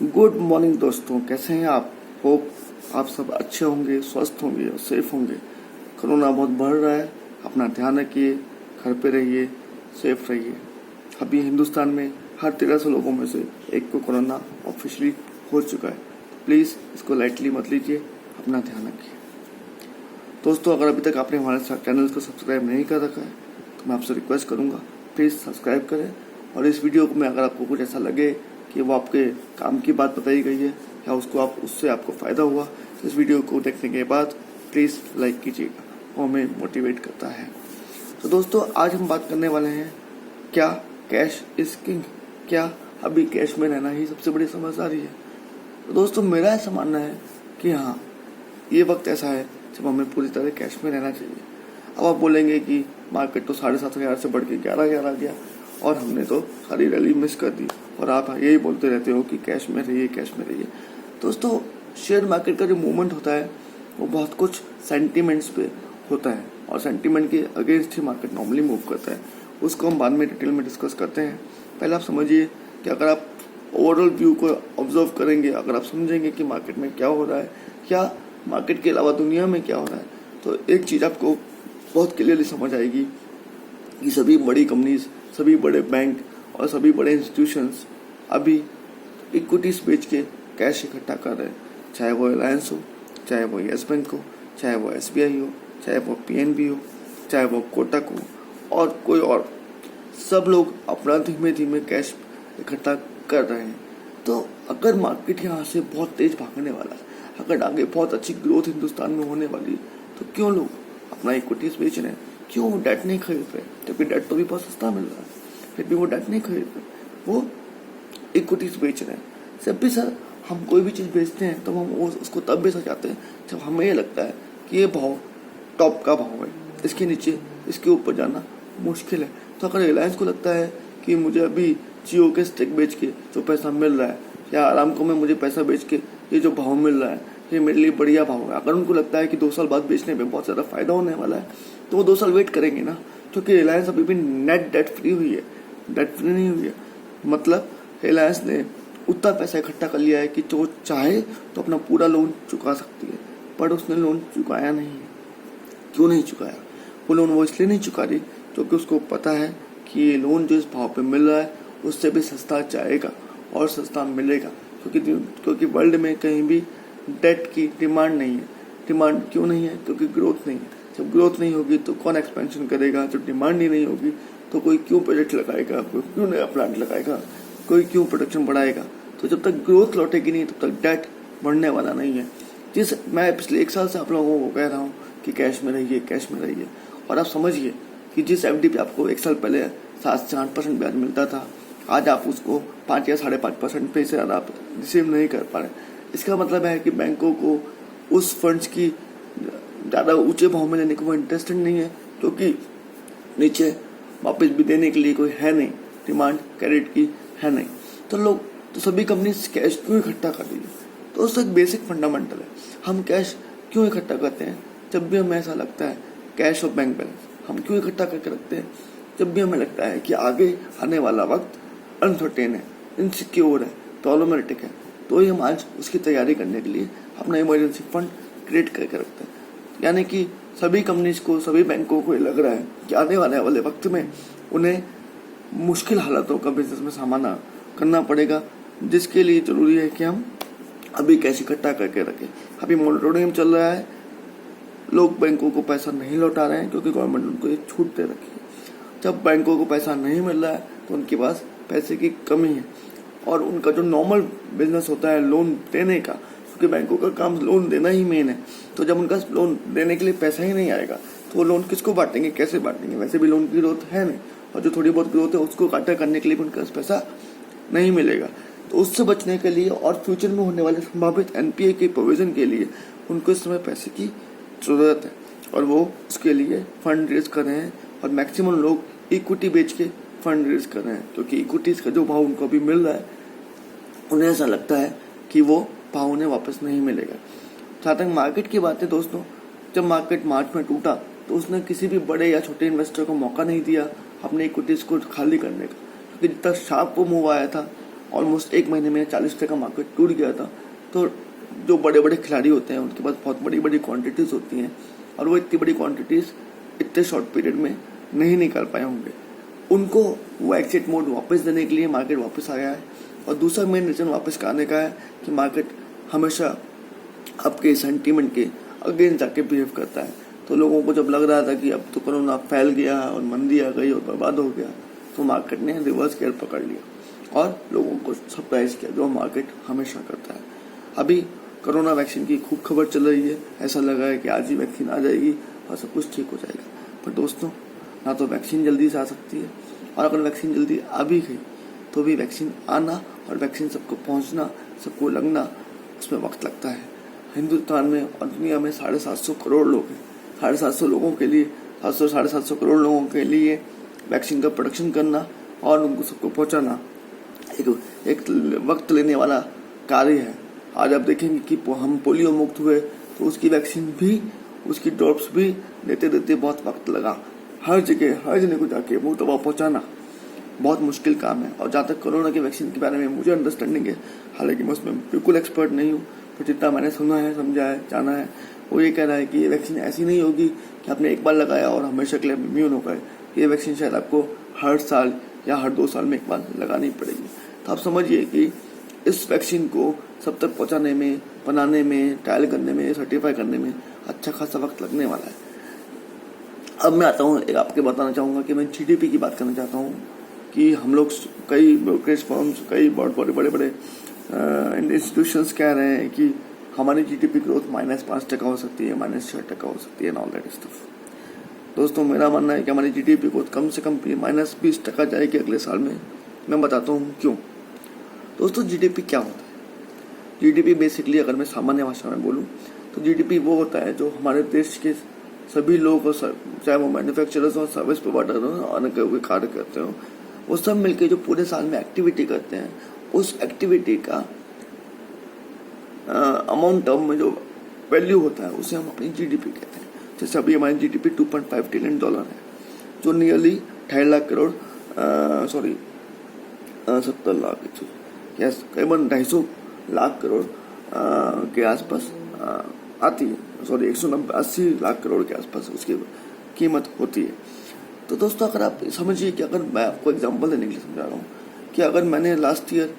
Good morning दोस्तों, कैसे हैं आप? होप आप सब अच्छे होंगे, स्वस्थ होंगे और सेफ होंगे। कोरोना बहुत बढ़ रहा है, अपना ध्यान रखिए, घर पे रहिए, सेफ रहिए। अभी हिंदुस्तान में हर 1300 लोगों में से एक को कोरोना ऑफिशियली हो चुका है। प्लीज़ इसको लाइटली मत लीजिए, अपना ध्यान रखिए। दोस्तों, अगर अभी तक आपने हमारे चैनल को सब्सक्राइब नहीं कर रखा है तो मैं आपसे रिक्वेस्ट करूँगा, प्लीज़ सब्सक्राइब करें। और इस वीडियो में अगर आपको कुछ ऐसा लगे कि वो आपके काम की बात बताई गई है या उससे आपको फ़ायदा हुआ, तो इस वीडियो को देखने के बाद प्लीज़ लाइक कीजिएगा, वो हमें मोटिवेट करता है। तो दोस्तों, आज हम बात करने वाले हैं, क्या कैश इज किंग? क्या अभी कैश में रहना ही सबसे बड़ी समझदारी है? तो दोस्तों, मेरा ऐसा मानना है कि हाँ, ये वक्त ऐसा है जब हमें पूरी तरह कैश में रहना चाहिए। अब आप बोलेंगे कि मार्केट तो 7,500 से बढ़ के 11,000 गया और हमने तो सारी रैली मिस कर दी, और आप यही बोलते रहते हो कि कैश में रहिए, कैश में रहिए। दोस्तों, शेयर मार्केट का जो मूवमेंट होता है वो बहुत कुछ सेंटीमेंट्स पे होता है, और सेंटीमेंट के अगेंस्ट ही मार्केट नॉर्मली मूव करता है। उसको हम बाद में डिटेल में डिस्कस करते हैं। पहले आप समझिए कि अगर आप ओवरऑल व्यू को ऑब्जर्व करेंगे, अगर आप समझेंगे कि मार्केट में क्या हो रहा है या मार्केट के अलावा दुनिया में क्या हो रहा है, तो एक चीज़ आपको बहुत क्लियरली समझ आएगी कि सभी बड़ी कंपनीज, सभी बड़े बैंक और सभी बड़े इंस्टीट्यूशंस अभी इक्विटीज बेच के कैश इकट्ठा कर रहे हैं। चाहे वो रिलायंस हो, चाहे वो येस बैंक हो, चाहे वो SBI हो, चाहे वो PNB हो, चाहे वो कोटक हो और कोई और, सब लोग अपना धीमे धीमे कैश इकट्ठा कर रहे हैं। तो अगर मार्केट यहाँ से बहुत तेज भागने वाला है, अगर आगे बहुत अच्छी ग्रोथ हिंदुस्तान में होने वाली है, तो क्यों लोग अपना इक्विटीज बेच रहे हैं? क्यों डेट नहीं खरीद रहे? जबकि डेट तो भी बहुत सस्ता मिल रहा है, फिर भी वो डेट नहीं खरीद रहे, वो इक्विटीज बेच रहे हैं। जब भी सर हम कोई भी चीज़ बेचते हैं तो हम उसको तब बेचा जाते हैं जब हमें ये लगता है कि ये भाव टॉप का भाव है, इसके नीचे इसके ऊपर जाना मुश्किल है। तो अगर रिलायंस को लगता है कि मुझे अभी जियो के स्टेक बेच के जो पैसा मिल रहा है, या आरामको में मुझे पैसा बेच के ये जो भाव मिल रहा है ये मेरे लिए बढ़िया भाव है, अगर उनको लगता है कि 2 साल बाद बेचने में बहुत ज़्यादा फायदा होने वाला है, तो वो 2 साल वेट करेंगे ना। क्योंकि रिलायंस अभी भी नेट डेट फ्री हुई है, डेट फ्री नहीं हुई है। मतलब रिलायंस ने उतना पैसा इकट्ठा कर लिया है कि जो चाहे तो अपना पूरा लोन चुका सकती है, पर उसने लोन चुकाया नहीं है। क्यों नहीं चुकाया? वो लोन वो इसलिए नहीं चुका रही क्योंकि उसको पता है कि ये लोन जो इस भाव पे मिल रहा है उससे भी सस्ता जाएगा और सस्ता मिलेगा। क्योंकि वर्ल्ड में कहीं भी डेट की डिमांड नहीं है। डिमांड क्यों नहीं है? क्योंकि ग्रोथ नहीं है। जब ग्रोथ नहीं होगी तो कौन एक्सपेंशन करेगा? जब डिमांड ही नहीं होगी तो कोई क्यों प्रोजेक्ट लगाएगा, कोई क्यों नया प्लांट लगाएगा, कोई क्यों प्रोडक्शन बढ़ाएगा? तो जब तक ग्रोथ लौटेगी नहीं तब तक डेट बढ़ने वाला नहीं है। मैं पिछले 1 साल से आप लोगों को कह रहा हूँ कि कैश में रहिए, कैश में रहिए। और आप समझिए कि जिस FD पे आपको 1 साल पहले 7 से 8% ब्याज मिलता था, आज आप उसको 5 या 5.5% पे से ज़्यादा आप रिसीव नहीं कर पा रहे। इसका मतलब है कि बैंकों को उस फंड्स की ज़्यादा ऊंचे भाव में लेने को वो इंटरेस्टेड नहीं है, क्योंकि नीचे वापस भी देने के लिए कोई है नहीं, डिमांड क्रेडिट की है नहीं। तो सभी कंपनी कैश क्यों इकट्ठा कर रही है? तो उससे एक बेसिक फंडामेंटल है, हम कैश क्यों इकट्ठा करते हैं? जब भी हमें ऐसा लगता है कैश और बैंक बैलेंस हम क्यों इकट्ठा करके रखते हैं? जब भी हमें लगता है कि आगे आने वाला वक्त अनसर्टेन है, इनसिक्योर है, प्रॉब्लमेटिक है, तो ही हम आज उसकी तैयारी करने के लिए अपना इमरजेंसी फंड क्रिएट करके रखते हैं। यानी कि सभी कंपनीज को, सभी बैंकों को ये लग रहा है कि आने वाले वक्त में उन्हें मुश्किल हालातों का बिजनेस में सामना करना पड़ेगा, जिसके लिए जरूरी है कि हम अभी कैश इकट्ठा करके रखें। अभी मोरेटोरियम चल रहा है, लोग बैंकों को पैसा नहीं लौटा रहे हैं क्योंकि गवर्नमेंट उनको ये छूट दे रखी है। जब बैंकों को पैसा नहीं मिल रहा है तो उनके पास पैसे की कमी है, और उनका जो नॉर्मल बिजनेस होता है लोन देने का, क्योंकि बैंकों का काम लोन देना ही मेन है, तो जब उनका लोन देने के लिए पैसा ही नहीं आएगा तो वो लोन किसको बांटेंगे, कैसे बांटेंगे? वैसे भी लोन की ग्रोथ है नहीं, और जो थोड़ी बहुत ग्रोथ है उसको काटा करने के लिए भी उनका पैसा नहीं मिलेगा। तो उससे बचने के लिए और फ्यूचर में होने वाले संभावित NPA के प्रोविजन के लिए उनको इस समय पैसे की ज़रूरत है, और वो उसके लिए फंड रेज कर रहे हैं। और मैक्सिमम लोग इक्विटी बेच के फंड रेज कर रहे हैं, क्योंकि इक्विटीज़ का जो भाव उनको अभी मिल रहा है उन्हें ऐसा लगता है कि वो भाव उन्हें वापस नहीं मिलेगा। जहाँ तक मार्केट की बात है दोस्तों, जब मार्केट मार्च में टूटा तो उसने किसी भी बड़े या छोटे इन्वेस्टर को मौका नहीं दिया अपने इक्विटीज़ को खाली करने का, क्योंकि जितना शार्प वो मूव आया था ऑलमोस्ट 1 महीने में 40% मार्केट टूट गया था। तो जो बड़े बड़े खिलाड़ी होते हैं उनके पास बहुत बड़ी बड़ी क्वांटिटीज़ होती हैं और वो इतनी बड़ी क्वांटिटीज़ इतने शॉर्ट पीरियड में नहीं निकाल पाए होंगे। उनको वो एग्जिट मोड वापस देने के लिए मार्केट वापस आया है। और दूसरा मेन रीज़न वापस आने का है कि मार्केट हमेशा आपके सेंटीमेंट के अगेंस्ट जाके बिहेव करता है। तो लोगों को जब लग रहा था कि अब तो कोरोना फैल गया और मंदी आ गई और बर्बाद हो गया, तो मार्केट ने रिवर्स गियर पकड़ लिया और लोगों को सरप्राइज किया, जो मार्केट हमेशा करता है। अभी कोरोना वैक्सीन की खूब खबर चल रही है, ऐसा लगा है कि आज ही वैक्सीन आ जाएगी और सब कुछ ठीक हो जाएगा। पर दोस्तों, ना तो वैक्सीन जल्दी से आ सकती है, और अगर वैक्सीन जल्दी आ भी गई तो भी वैक्सीन आना और वैक्सीन सबको पहुंचना, सबको लगना, उसमें वक्त लगता है। हिंदुस्तान में और दुनिया में 750 करोड़ लोग हैं। 750 लोगों के लिए, 750 करोड़ लोगों के लिए वैक्सीन का प्रोडक्शन करना और उनको सबको पहुंचाना एक वक्त लेने वाला कार्य है। आज आप देखेंगे कि हम पोलियो मुक्त हुए तो उसकी वैक्सीन भी, उसकी ड्रॉप्स भी देते देते बहुत वक्त लगा। हर जगह को जाके वो दवा पहुंचाना बहुत मुश्किल काम है। और जहाँ तक कोरोना की वैक्सीन के बारे में मुझे अंडरस्टैंडिंग है, हालांकि मैं उसमें बिल्कुल एक्सपर्ट नहीं हूँ, तो जितना मैंने सुना है, समझा है, जाना है, वो ये कह रहा है कि ये वैक्सीन ऐसी नहीं होगी कि आपने एक बार लगाया और हमेशा के लिए इम्यून हो गए। ये वैक्सीन शायद आपको हर साल या हर 2 साल में एक बार लगानी पड़ेगी। तो आप समझिए कि इस वैक्सीन को सब तक पहुँचाने में, बनाने में, ट्रायल करने में, सर्टिफाई करने में अच्छा खासा वक्त लगने वाला है। अब मैं आता हूँ, एक आपके बताना चाहूँगा कि मैं GDP की बात करना चाहता हूँ कि हम लोग कई ब्रोकरेज फर्म्स, कई बहुत बड़े बड़े इंस्टीट्यूशंस कह रहे हैं कि हमारी GDP ग्रोथ -5% हो सकती है, -6% हो सकती है, ऑल दैट स्टफ। दोस्तों, मेरा मानना है कि हमारी GDP ग्रोथ कम से कम -20% जाएगी अगले साल में। मैं बताता हूँ क्यों। दोस्तों, GDP क्या होता है? GDP बेसिकली, अगर मैं सामान्य भाषा में बोलूँ तो GDP वो होता है जो हमारे देश के सभी लोग, चाहे वो मैन्युफैक्चरर्स हो, सर्विस प्रोवाइडर हो और कोई कार्य करते हो, वो सब मिलके जो पूरे साल में एक्टिविटी करते हैं, उस एक्टिविटी का अमाउंट टर्म में जो वैल्यू होता है उसे हम अपनी GDP कहते हैं। जैसे अभी हमारी GDP $2.5 ट्रिलियन है, जो नियरली 2.5 लाख करोड़ 70 लाख, करीबन 250 लाख करोड़ के आसपास आती है। 180 लाख करोड़ के आसपास उसकी कीमत होती है। तो दोस्तों, अगर आप समझिए कि अगर मैं आपको एग्जांपल देने के लिए समझा रहा हूँ कि अगर मैंने लास्ट ईयर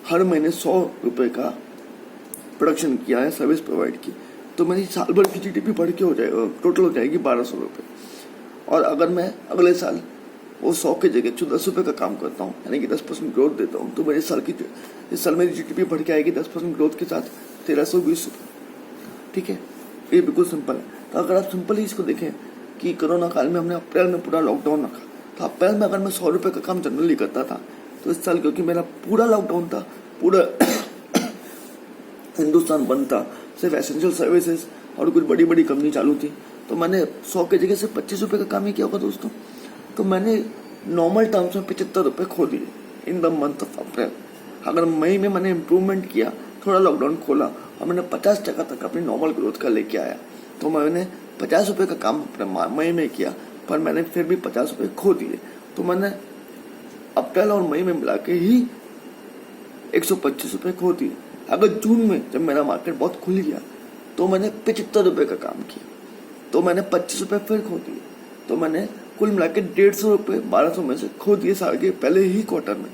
हर महीने 100 रुपये का प्रोडक्शन किया है, सर्विस प्रोवाइड की, तो मेरी साल भर की GDP बढ़ के हो जाएगा, टोटल हो जाएगी 1200 रुपये। और अगर मैं अगले साल वो 100 की जगह 10 रुपये का काम करता हूँ, यानी कि 10% ग्रोथ देता हूँ, तो मेरे इस साल मेरी GDP बढ़ के आएगी 10% ग्रोथ के साथ 1320 रुपये। ठीक है, ये बिल्कुल सिंपल है। तो अगर आप सिंपल ही इसको देखें कि कोरोना काल में हमने अप्रैल में पूरा लॉकडाउन रखा, तो अप्रैल में अगर मैं 100 रुपये का काम जनरली करता था, तो इस साल क्योंकि मेरा पूरा लॉकडाउन था, पूरा हिंदुस्तान बंद था, सिर्फ एसेंशियल सर्विसेज और कुछ बड़ी बड़ी कंपनी चालू थी, तो मैंने 100 की जगह सिर्फ 25 रुपये का काम ही किया होगा दोस्तों। तो मैंने नॉर्मल टर्म्स में 75 रुपये खो दिए in the month of April. अगर मई में मैंने इम्प्रूवमेंट किया, थोड़ा लॉकडाउन खोला और मैंने 50% तक अपनी नॉर्मल ग्रोथ का लेके आया, तो मैंने 50 रुपये का काम अपने मई में किया, पर मैंने फिर भी 50 रुपये खो दिए। तो मैंने अप्रैल और मई में मिला के ही 125 रुपये खो दिए। अगर जून में जब मेरा मार्केट बहुत खुल गया, तो मैंने 75 रुपये का काम किया, तो मैंने 25 रुपये फिर खो दिए। तो मैंने कुल मिला के 150 रुपये 1200 में से खो दिए साल के पहले ही क्वार्टर में।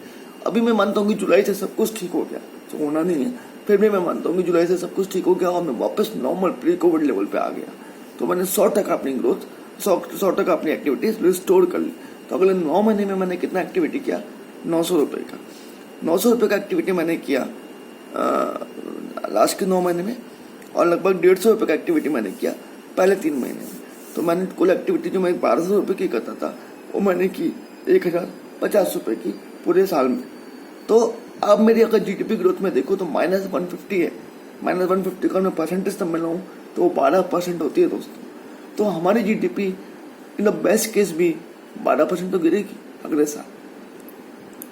अभी मैं मानता हूँ कि जुलाई से सब कुछ ठीक हो गया, तो होना नहीं है, फिर भी मैं मानता हूँ कि जुलाई से सब कुछ ठीक हो गया और मैं वापस नॉर्मल प्री कोविड लेवल पे आ गया। तो मैंने 100% अपनी ग्रोथ, 100% अपनी एक्टिविटीज रिस्टोर कर ली। तो अगले 9 महीने में मैंने कितना एक्टिविटी किया? 900 रुपये का। 900 रुपये का एक्टिविटी मैंने किया लास्ट के 9 महीने में, और लगभग 150 रुपये का एक्टिविटी मैंने किया पहले 3 महीने में। तो मैंने कुल एक्टिविटी जो मैं 1200 रुपये की करता था, वो मैंने की 1050 रुपये की पूरे साल में। तो अब मेरी अगर GDP ग्रोथ में देखो तो -150 है। -150 का मैं परसेंटेज तब मिलाऊँ तो 12% होती है दोस्तों। तो हमारी GDP in the best case भी 12% तो गिरेगी अगले साल।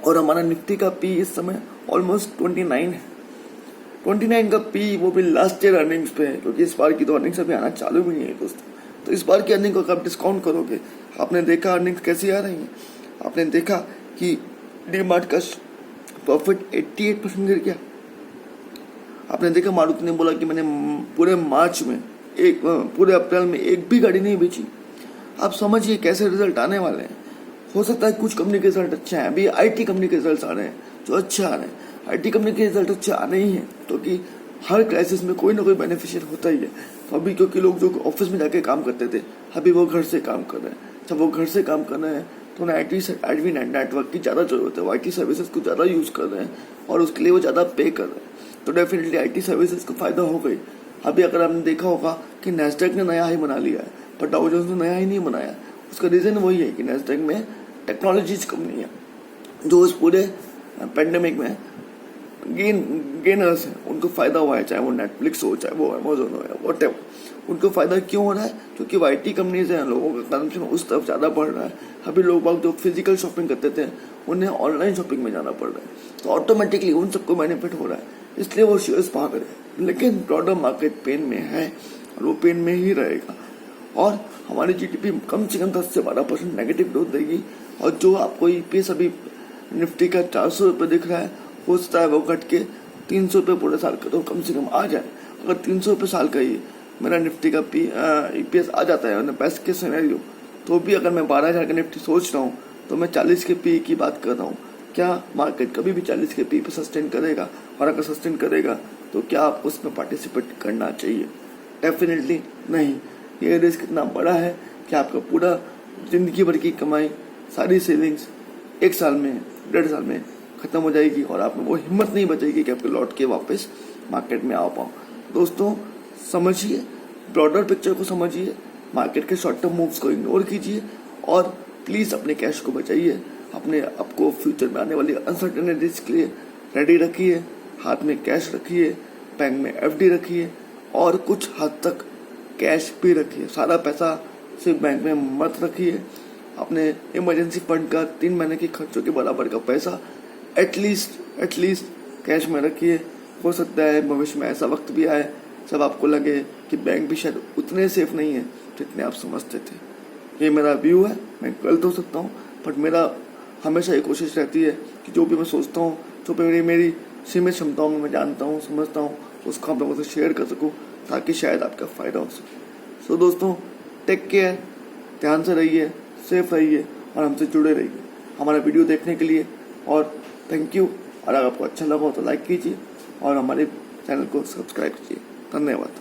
और हमारा निफ्टी का P इस समय ऑलमोस्ट 29 है। 29 का P, वो भी लास्ट ईयर अर्निंग्स पे है, क्योंकि इस बार की तो अर्निंग्स अभी आना चालू भी नहीं है दोस्तों। तो इस बार की अर्निंग को आप डिस्काउंट करोगे, आपने देखा अर्निंग्स कैसी आ रही है, आपने देखा कि डीमार्ट का प्रॉफिट 88% गिर गया। आपने देखा मारुति ने बोला कि मैंने पूरे मार्च में पूरे अप्रैल में एक भी गाड़ी नहीं बेची। आप समझिए कैसे रिजल्ट आने वाले हैं। हो सकता है कुछ कंपनी के रिजल्ट अच्छे हैं, अभी आईटी कंपनी के रिजल्ट आ रहे हैं जो अच्छे आ रहे हैं। आईटी कंपनी के रिजल्ट अच्छे आने ही हैं क्योंकि हर क्राइसिस में कोई ना कोई बेनिफिशियल होता ही है। तो अभी क्योंकि लोग जो ऑफिस में जाके काम करते थे अभी वो घर से काम कर रहे हैं। जब वो घर से काम कर रहे हैं तो उन्हें आईटी नेटवर्क की ज़्यादा जरूरत है, वो आईटी सर्विसेज को ज़्यादा यूज़ कर रहे हैं और उसके लिए वो ज़्यादा पे कर रहे हैं। तो डेफिनेटली आईटी सर्विसेज को फायदा हो गई। अभी अगर आपने देखा होगा कि नैस्डैक ने नया हाई बना लिया है पर डाउ जोन्स ने नया ही नहीं बनाया। उसका रीज़न वही है कि नैस्डैक में टेक्नोलॉजीज कंपनी है जो इस पूरे पेंडेमिक में गेनर्स हैं, उनको फायदा हुआ है, चाहे वो नेटफ्लिक्स हो, चाहे वो अमेजोन हो या व्हाटएवर। उनको फायदा क्यों हो रहा है? क्योंकि वो आईटी कंपनीज हैं, लोगों का कंजम्पशन उस तरफ ज़्यादा बढ़ रहा है। अभी लोग बाग जो फिजिकल शॉपिंग करते थे उन्हें ऑनलाइन शॉपिंग में जाना पड़ रहा है, तो ऑटोमेटिकली उन सबको बेनिफिट हो रहा है, इसलिए वो शेयर्स भाग रहे हैं। लेकिन ब्रॉडर मार्केट पेन में है और वो पेन में ही रहेगा और हमारी जीडीपी कम से कम 10 से 12% नेगेटिव ग्रोथ देगी। और जो आपको ईपीएस अभी निफ्टी का 400 रुपये दिख रहा है, हो सकता है वो घट के 300 रुपये पूरे साल का तो कम से कम आ जाए। अगर 300 रुपये साल का ही मेरा निफ्टी का ईपीएस आ जाता है बेस्ट के सिनेरियो, तो भी अगर मैं 12,000 का निफ्टी सोच रहा हूँ तो मैं 40 के पी की बात कर रहा हूँ। क्या मार्केट कभी भी 40 के पी पे सस्टेन करेगा? और अगर सस्टेन करेगा तो क्या आपको उसमें पार्टिसिपेट करना चाहिए? डेफिनेटली नहीं। ये रिस्क इतना बड़ा है कि आपका पूरा जिंदगी भर की कमाई, सारी सेविंग्स 1 साल में 1.5 साल में खत्म हो जाएगी और आप में वो हिम्मत नहीं बचेगी कि आपके लौट के वापस मार्केट में आ पाओ। दोस्तों समझिए, ब्रॉडर पिक्चर को समझिए, मार्केट के शॉर्ट टर्म मूव्स को इग्नोर कीजिए और प्लीज़ अपने कैश को बचाइए। अपने आपको फ्यूचर में आने वाली अनसर्टेनिटीज के लिए रेडी रखिए। हाथ में कैश रखिए, बैंक में एफडी रखिए और कुछ हद तक कैश भी रखिए। सारा पैसा सिर्फ बैंक में मत रखिए। अपने इमरजेंसी फंड का 3 महीने के खर्चों के बराबर का पैसा एटलीस्ट कैश में रखिए। हो सकता है भविष्य में ऐसा वक्त भी आए जब आपको लगे कि बैंक भी शायद उतने सेफ नहीं है जितने आप समझते थे। ये मेरा व्यू है, मैं गलत हो सकता हूँ, बट मेरा हमेशा ये कोशिश रहती है कि जो भी मैं सोचता हूँ, जो भी मेरी सीमित क्षमताओं में मैं जानता हूँ, समझता हूँ, उसको आप लोगों से शेयर कर सकूँ ताकि शायद आपका फ़ायदा हो सके। सो दोस्तों, टेक केयर, ध्यान से रहिए, सेफ रहिए और हमसे जुड़े रहिए हमारा वीडियो देखने के लिए। और थैंक यू। और अगर आपको अच्छा लगा हो तो लाइक कीजिए और हमारे चैनल को सब्सक्राइब कीजिए। धन्यवाद।